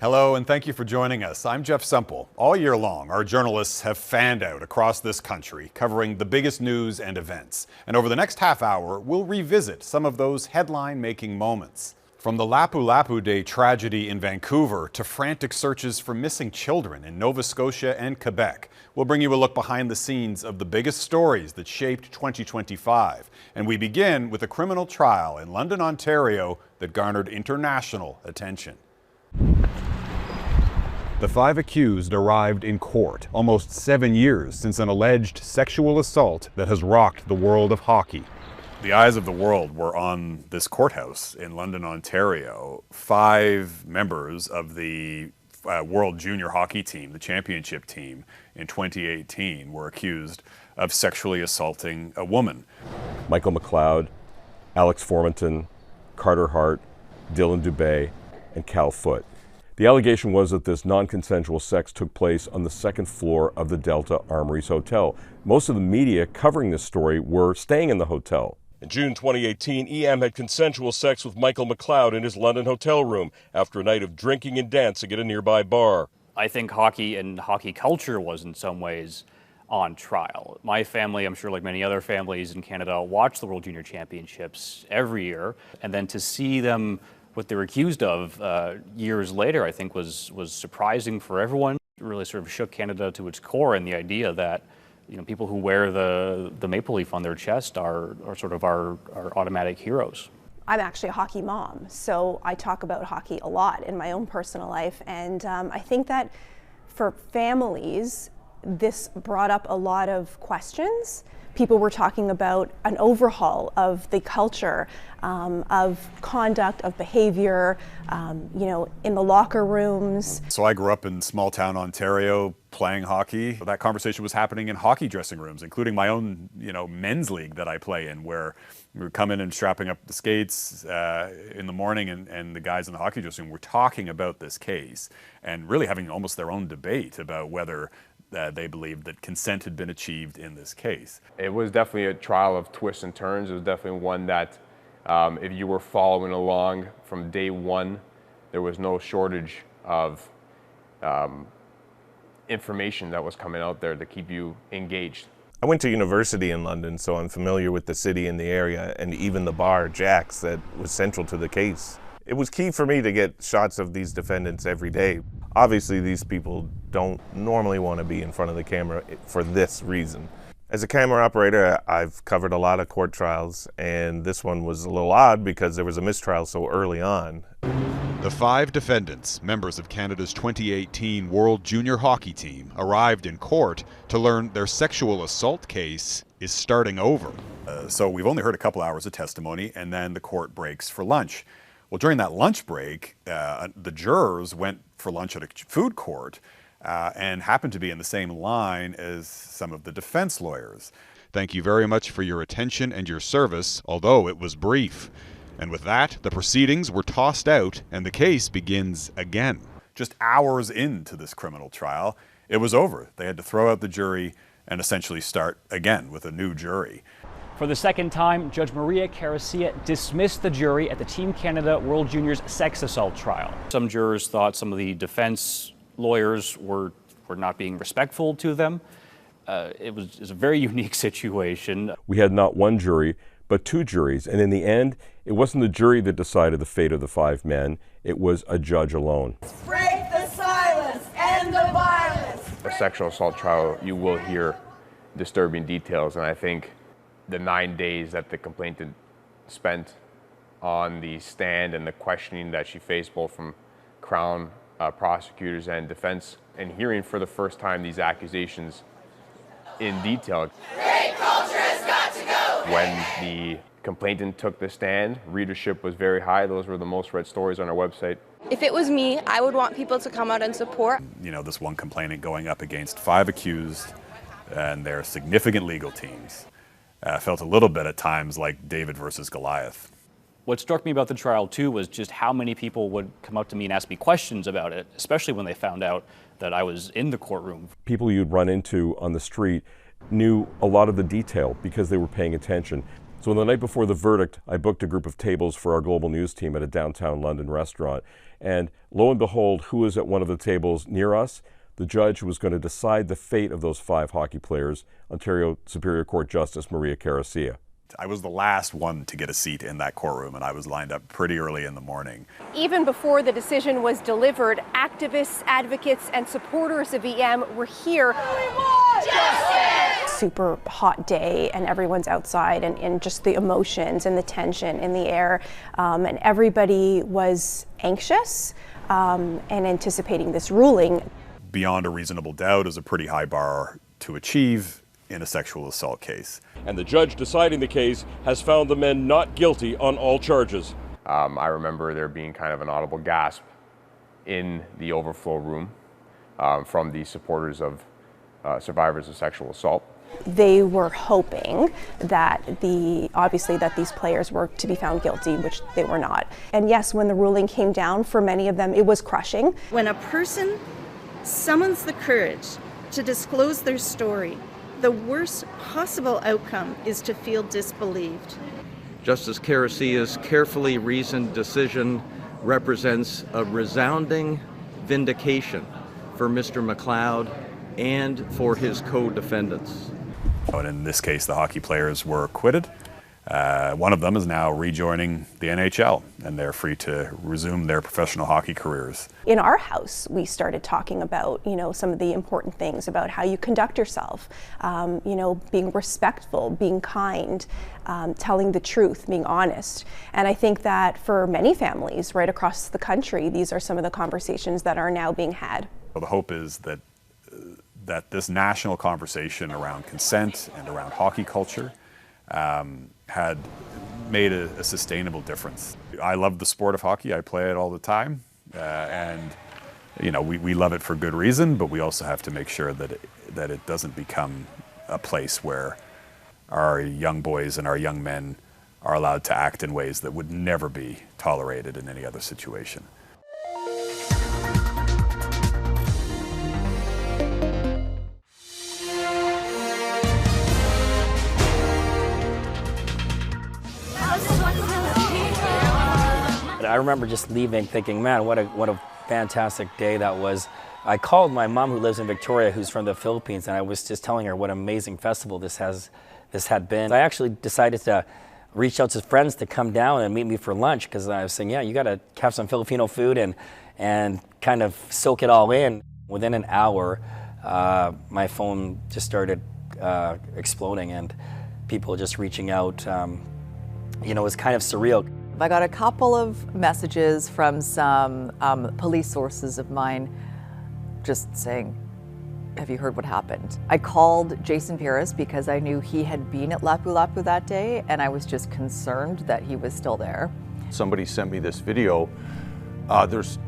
Hello, and thank you for joining us. I'm Jeff Semple. All year long, our journalists have fanned out across this country, covering the biggest news and events. And over the next half hour, we'll revisit some of those headline-making moments. From the Lapu Lapu Day tragedy in Vancouver to frantic searches for missing children in Nova Scotia and Quebec, we'll bring you a look behind the scenes of the biggest stories that shaped 2025. And we begin with a criminal trial in London, Ontario that garnered international attention. The 5 accused arrived in court almost 7 years since an alleged sexual assault that has rocked the world of hockey. The eyes of the world were on this courthouse in London, Ontario. 5 members of the World Junior Hockey team, the championship team in 2018, were accused of sexually assaulting a woman. Michael McLeod, Alex Formanton, Carter Hart, Dylan Dubé, and Cal Foote. The allegation was that this non-consensual sex took place on the 2nd floor of the Delta Armories Hotel. Most of the media covering this story were staying in the hotel. In June 2018, EM had consensual sex with Michael McLeod in his London hotel room after a night of drinking and dancing at a nearby bar. I think hockey and hockey culture was in some ways on trial. My family, I'm sure like many other families in Canada, watch the World Junior Championships every year. And then to see them, what they're accused of years later, I think was surprising for everyone. It really sort of shook Canada to its core, and the idea that people who wear the maple leaf on their chest are sort of our automatic heroes. I'm actually a hockey mom, so I talk about hockey a lot in my own personal life, and I think that for families, this brought up a lot of questions. People were talking about an overhaul of the culture, of conduct, of behavior, in the locker rooms. So I grew up in small town Ontario playing hockey. That conversation was happening in hockey dressing rooms, including my own, men's league that I play in, where we were coming and strapping up the skates in the morning, and the guys in the hockey dressing room were talking about this case and really having almost their own debate about whether they believed that consent had been achieved in this case. It was definitely a trial of twists and turns. It was definitely one that if you were following along from day one, there was no shortage of information that was coming out there to keep you engaged. I went to university in London, so I'm familiar with the city and the area, and even the bar, Jack's, that was central to the case. It was key for me to get shots of these defendants every day. Obviously, these people don't normally want to be in front of the camera for this reason. As a camera operator, I've covered a lot of court trials, and this one was a little odd because there was a mistrial so early on. The 5 defendants, members of Canada's 2018 World Junior Hockey team, arrived in court to learn their sexual assault case is starting over. So we've only heard a couple hours of testimony, and then the court breaks for lunch. Well, during that lunch break, the jurors went for lunch at a food court and happened to be in the same line as some of the defense lawyers. Thank you very much for your attention and your service, although it was brief. And with that, the proceedings were tossed out and the case begins again. Just hours into this criminal trial, it was over. They had to throw out the jury and essentially start again with a new jury. For the second time, Judge Maria Caracia dismissed the jury at the Team Canada World Juniors sex assault trial. Some jurors thought some of the defense lawyers were not being respectful to them. It was a very unique situation. We had not one jury, but 2 juries, and in the end, it wasn't the jury that decided the fate of the 5 men, it was a judge alone. Break the silence and the violence. A sexual assault trial, you will hear disturbing details, and I think the 9 days that the complainant spent on the stand and the questioning that she faced both from Crown prosecutors and defense, and hearing for the first time these accusations in detail. Great culture has got to go! When the complainant took the stand, readership was very high. Those were the most read stories on our website. If it was me, I would want people to come out and support. This one complainant going up against 5 accused and their significant legal teams. Felt a little bit at times like David versus Goliath. What struck me about the trial, too, was just how many people would come up to me and ask me questions about it, especially when they found out that I was in the courtroom. People you'd run into on the street knew a lot of the detail because they were paying attention. So on the night before the verdict, I booked a group of tables for our global news team at a downtown London restaurant. And lo and behold, who was at one of the tables near us? The judge who was going to decide the fate of those 5 hockey players, Ontario Superior Court Justice Maria Caracia. I was the last one to get a seat in that courtroom, and I was lined up pretty early in the morning. Even before the decision was delivered, activists, advocates, and supporters of EM were here. Super hot day, and everyone's outside, and just the emotions and the tension in the air, and everybody was anxious and anticipating this ruling. Beyond a reasonable doubt is a pretty high bar to achieve in a sexual assault case. And the judge deciding the case has found the men not guilty on all charges. I remember there being kind of an audible gasp in the overflow room from the supporters of survivors of sexual assault. They were hoping that obviously that these players were to be found guilty, which they were not. And yes, when the ruling came down, for many of them, it was crushing. When a person summons the courage to disclose their story, the worst possible outcome is to feel disbelieved. Justice Caracia's carefully reasoned decision represents a resounding vindication for Mr. McLeod and for his co-defendants. And in this case, the hockey players were acquitted. One of them is now rejoining the NHL, and they're free to resume their professional hockey careers. In our house, we started talking about, some of the important things about how you conduct yourself, being respectful, being kind, telling the truth, being honest. And I think that for many families right across the country, these are some of the conversations that are now being had. Well, the hope is that this national conversation around consent and around hockey culture had made a sustainable difference. I love the sport of hockey. I play it all the time, and we love it for good reason. But we also have to make sure that it doesn't become a place where our young boys and our young men are allowed to act in ways that would never be tolerated in any other situation. I remember just leaving thinking, man, what a fantastic day that was. I called my mom, who lives in Victoria, who's from the Philippines, and I was just telling her what an amazing festival this had been. I actually decided to reach out to friends to come down and meet me for lunch, because I was saying, yeah, you got to have some Filipino food and kind of soak it all in. Within an hour, my phone just started exploding, and people just reaching out. It was kind of surreal. I got a couple of messages from some police sources of mine just saying, have you heard what happened? I called Jason Pierce because I knew he had been at Lapu Lapu that day, and I was just concerned that he was still there. Somebody sent me this video. There's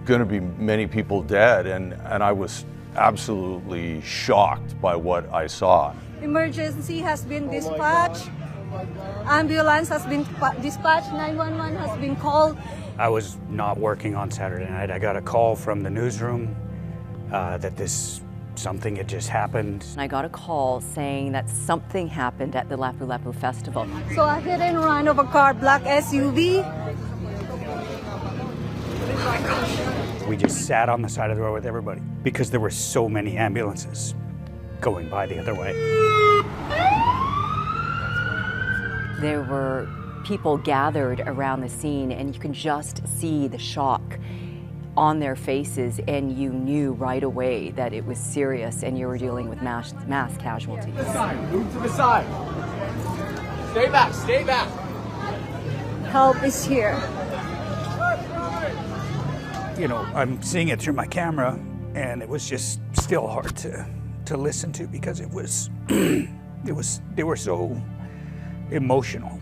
going to be many people dead, and I was absolutely shocked by what I saw. Emergency has been dispatched. Ambulance has been dispatched, 911 has been called. I was not working on Saturday night. I got a call from the newsroom that something had just happened. I got a call saying that something happened at the Lapu Lapu festival. So a hit and run of a car, black SUV. We just sat on the side of the road with everybody because there were so many ambulances going by the other way. There were people gathered around the scene, and you can just see the shock on their faces, and you knew right away that it was serious and you were dealing with mass casualties. Move to the side. Stay back, stay back. Help is here. I'm seeing it through my camera, and it was just still hard to listen to because it was, they were so emotional.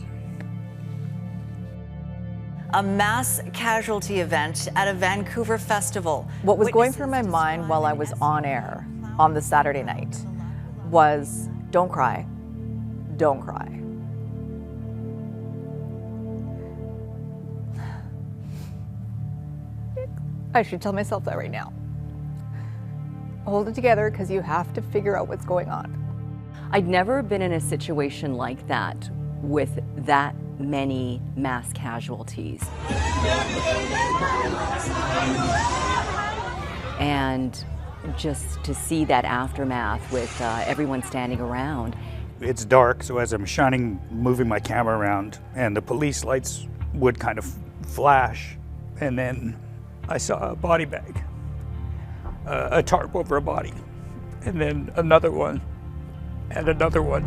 A mass casualty event at a Vancouver festival. What was going through my mind while I was on air on the Saturday night was, don't cry, don't cry. I should tell myself that right now. Hold it together, because you have to figure out what's going on. I'd never been in a situation like that with that many mass casualties. And just to see that aftermath with everyone standing around. It's dark, so as I'm moving my camera around, and the police lights would kind of flash, and then I saw a body bag, a tarp over a body, and then another one, and another one.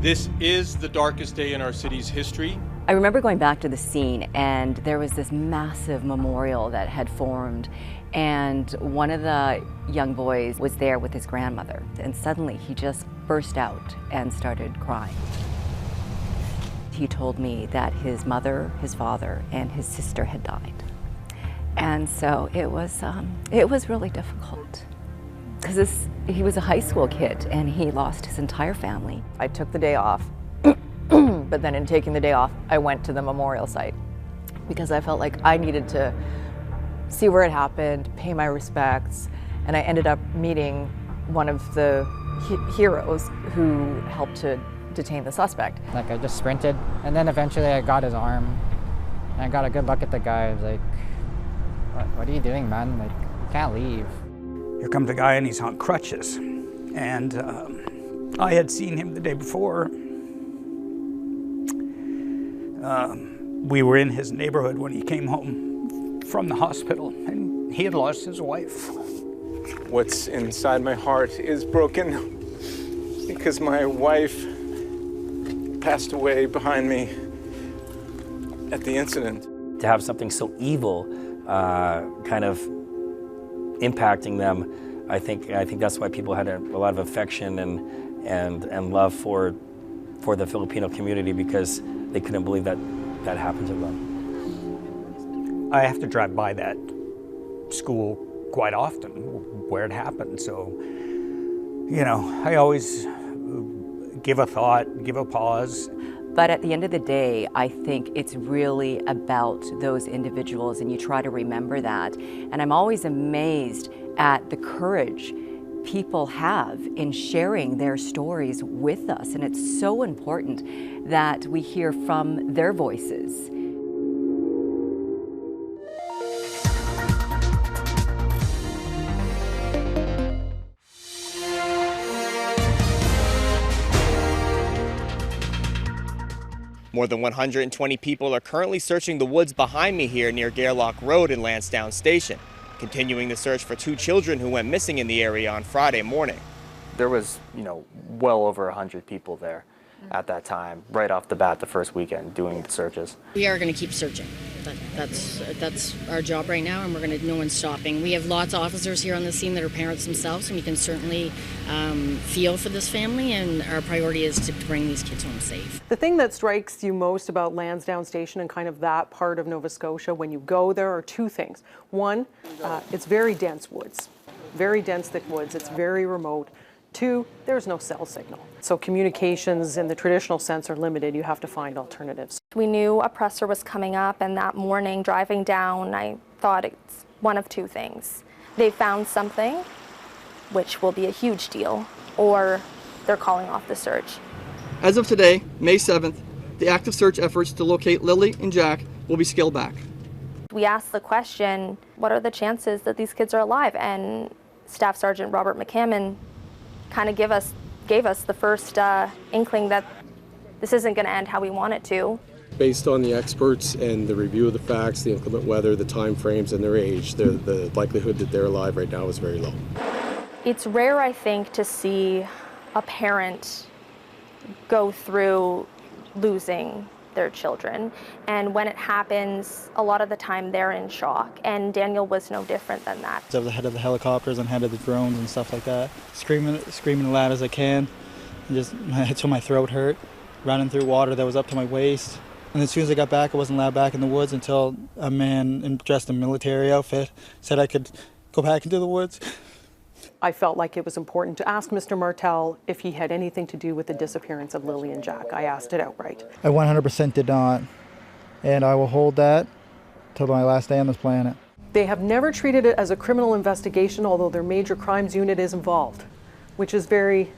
This is the darkest day in our city's history. I remember going back to the scene, and there was this massive memorial that had formed, and one of the young boys was there with his grandmother, and suddenly he just burst out and started crying. He told me that his mother, his father, and his sister had died. And so it was really difficult, because he was a high school kid and he lost his entire family. I took the day off, but then in taking the day off, I went to the memorial site because I felt like I needed to see where it happened, pay my respects, and I ended up meeting one of the heroes who helped to detain the suspect. Like, I just sprinted, and then eventually I got his arm, and I got a good look at the guy. I was like, what are you doing, man? Like, you can't leave. Here comes the guy, and he's on crutches. And I had seen him the day before. We were in his neighborhood when he came home from the hospital, and he had lost his wife. What's inside my heart is broken because my wife passed away behind me at the incident. To have something so evil kind of impacting them, I think that's why people had a lot of affection and love for the Filipino community, because they couldn't believe that happened to them. I have to drive by that school quite often where it happened, so I always give a thought, give a pause. But at the end of the day, I think it's really about those individuals, and you try to remember that. And I'm always amazed at the courage people have in sharing their stories with us, and it's so important that we hear from their voices. More than 120 people are currently searching the woods behind me here near Gairloch Road in Lansdowne Station, continuing the search for 2 children who went missing in the area on Friday morning. There was, well over 100 people there at that time, right off the bat the first weekend doing the searches. We are going to keep searching. That's our job right now, and no one's stopping. We have lots of officers here on the scene that are parents themselves, and we can certainly feel for this family, and our priority is to bring these kids home safe. The thing that strikes you most about Lansdowne Station and kind of that part of Nova Scotia when you go there are 2 things. One, it's very dense woods, very dense, thick woods. It's very remote. 2, there's no cell signal. So communications in the traditional sense are limited. You have to find alternatives. We knew a presser was coming up, and that morning driving down, I thought it's one of 2 things. They found something, which will be a huge deal, or they're calling off the search. As of today, May 7th, the active search efforts to locate Lily and Jack will be scaled back. We asked the question, what are the chances that these kids are alive? And Staff Sergeant Robert McCammon kind of gave us the first inkling that this isn't going to end how we want it to. Based on the experts and the review of the facts, the inclement weather, the time frames, and their age, the likelihood that they're alive right now is very low. It's rare, I think, to see a parent go through losing their children, and when it happens, a lot of the time they're in shock, and Daniel was no different than that. I was ahead of the helicopters and head of the drones and stuff like that, screaming as loud as I can, and just until my throat hurt, running through water that was up to my waist. And as soon as I got back, I wasn't allowed back in the woods until a man dressed in military outfit said I could go back into the woods. I felt like it was important to ask Mr. Martel if he had anything to do with the disappearance of Lily and Jack. I asked it outright. I 100% did not, and I will hold that till my last day on this planet. They have never treated it as a criminal investigation, although their major crimes unit is involved, which is very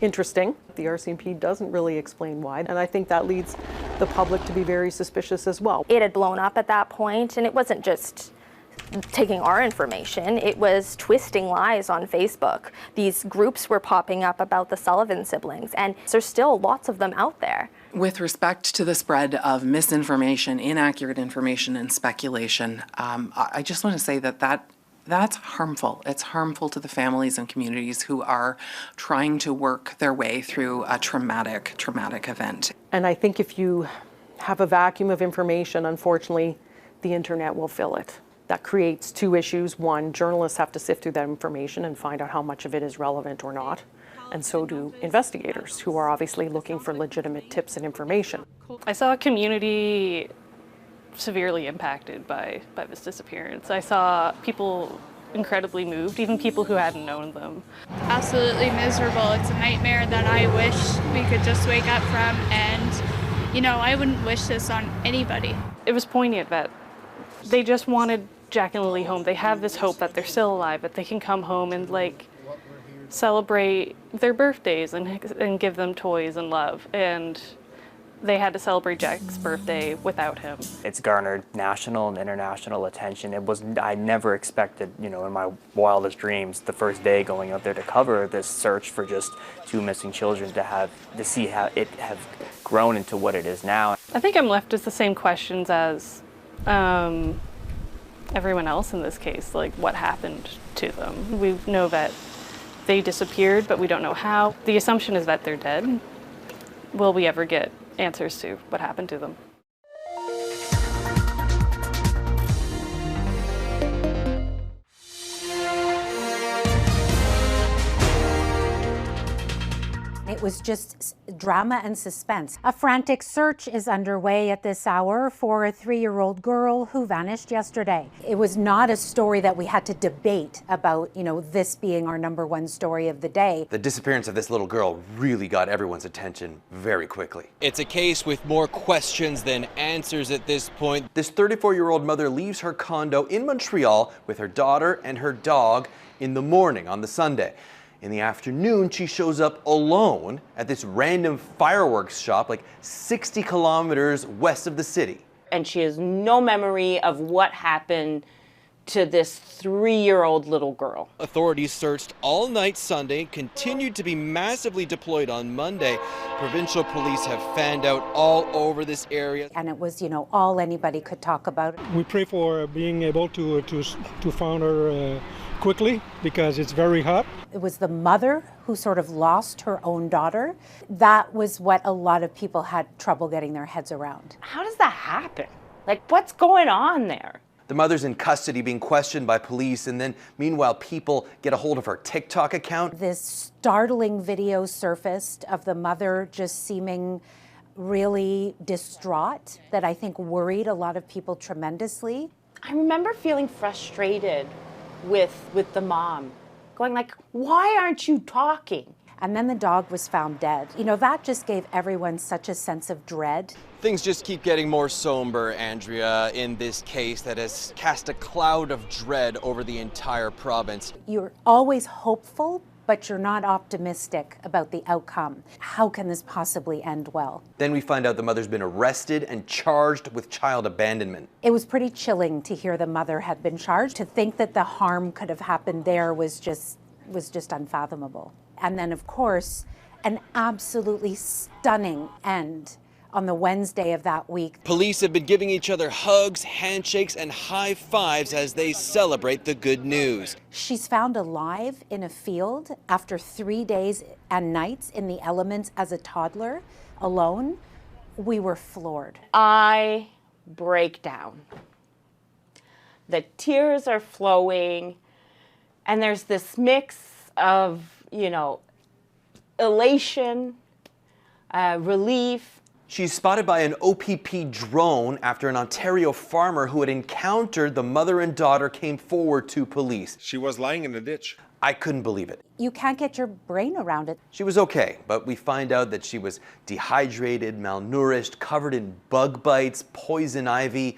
interesting. The RCMP doesn't really explain why, and I think that leads the public to be very suspicious as well. It had blown up at that point, and it wasn't just taking our information, it was twisting lies on Facebook. These groups were popping up about the Sullivan siblings, and there's still lots of them out there. With respect to the spread of misinformation, inaccurate information, and speculation, I just want to say that's harmful. It's harmful to the families and communities who are trying to work their way through a traumatic event. And I think if you have a vacuum of information, unfortunately, the internet will fill it. That creates two issues. One, journalists have to sift through that information and find out how much of it is relevant or not. And so do investigators, who are obviously looking for legitimate tips and information. I saw a community severely impacted by this disappearance. I saw people incredibly moved, even people who hadn't known them. Absolutely miserable. It's a nightmare that I wish we could just wake up from, and, you know, I wouldn't wish this on anybody. It was poignant that they just wanted Jack and Lily home. They have this hope that they're still alive, that they can come home and, like, celebrate their birthdays and give them toys and love. And they had to celebrate Jack's birthday without him. It's garnered national and international attention. I never expected, you know, in my wildest dreams, the first day going out there to cover this search for just two missing children, to see how it have grown into what it is now. I think I'm left with the same questions as everyone else in this case, like what happened to them. We know that they disappeared, but we don't know how. The assumption is that they're dead. Will we ever get answers to what happened to them? It was just drama and suspense. A frantic search is underway at this hour for a 3-year-old girl who vanished yesterday. It was not a story that we had to debate about, you know, this being our #1 story of the day. The disappearance of this little girl really got everyone's attention very quickly. It's a case with more questions than answers at this point. This 34-year-old mother leaves her condo in Montreal with her daughter and her dog in the morning on the Sunday. In the afternoon, she shows up alone at this random fireworks shop like 60 kilometers west of the city. And she has no memory of what happened to this 3-year-old little girl. Authorities searched all night Sunday, continued to be massively deployed on Monday. Provincial police have fanned out all over this area. And it was, you know, all anybody could talk about. We pray for being able to find her quickly, because it's very hot. It was the mother who sort of lost her own daughter. That was what a lot of people had trouble getting their heads around. How does that happen? Like, what's going on there? The mother's in custody being questioned by police, and then meanwhile people get a hold of her TikTok account. This startling video surfaced of the mother just seeming really distraught that I think worried a lot of people tremendously. I remember feeling frustrated with the mom, going like, why aren't you talking? And then the dog was found dead. You know, that just gave everyone such a sense of dread. Things just keep getting more somber, Andrea, in this case that has cast a cloud of dread over the entire province. You're always hopeful, but you're not optimistic about the outcome. How can this possibly end well? Then we find out the mother's been arrested and charged with child abandonment. It was pretty chilling to hear the mother had been charged. To think that the harm could have happened there was just unfathomable. And then, of course, an absolutely stunning end on the Wednesday of that week. Police have been giving each other hugs, handshakes, and high fives as they celebrate the good news. She's found alive in a field after 3 days and nights in the elements as a toddler, alone. We were floored. I break down. The tears are flowing, and there's this mix of, you know, elation, relief. She's spotted by an OPP drone after an Ontario farmer who had encountered the mother and daughter came forward to police. She was lying in a ditch. I couldn't believe it. You can't get your brain around it. She was okay, but we find out that she was dehydrated, malnourished, covered in bug bites, poison ivy.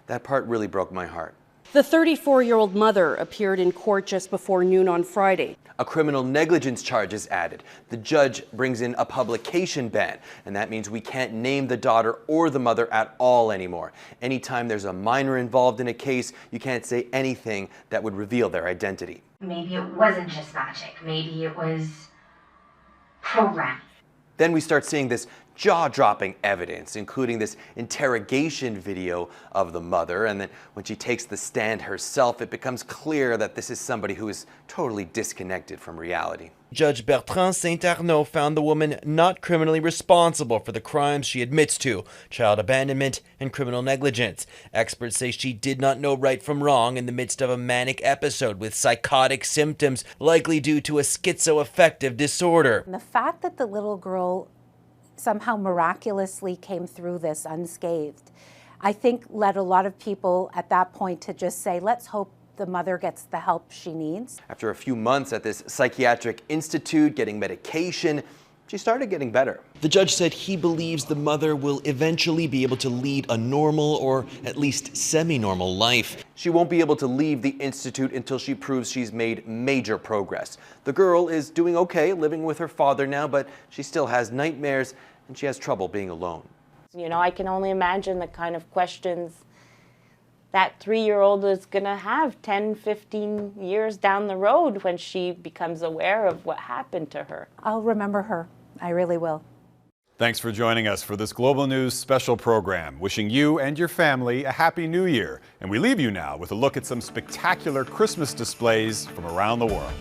That part really broke my heart. The 34-year-old mother appeared in court just before noon on Friday. A criminal negligence charge is added. The judge brings in a publication ban, and that means we can't name the daughter or the mother at all anymore. Anytime there's a minor involved in a case, you can't say anything that would reveal their identity. Maybe it wasn't just magic. Maybe it was programmed. Then we start seeing this jaw-dropping evidence, including this interrogation video of the mother, and then when she takes the stand herself, it becomes clear that this is somebody who is totally disconnected from reality. Judge Bertrand Saint-Arnaud found the woman not criminally responsible for the crimes she admits to, child abandonment and criminal negligence. Experts say she did not know right from wrong in the midst of a manic episode with psychotic symptoms, likely due to a schizoaffective disorder. And the fact that the little girl somehow miraculously came through this unscathed, I think led a lot of people at that point to just say, let's hope the mother gets the help she needs. After a few months at this psychiatric institute getting medication, she started getting better. The judge said he believes the mother will eventually be able to lead a normal or at least semi-normal life. She won't be able to leave the institute until she proves she's made major progress. The girl is doing okay, living with her father now, but she still has nightmares and she has trouble being alone. You know, I can only imagine the kind of questions that 3-year-old is going to have 10, 15 years down the road when she becomes aware of what happened to her. I'll remember her. I really will. Thanks for joining us for this Global News special program. Wishing you and your family a Happy New Year. And we leave you now with a look at some spectacular Christmas displays from around the world.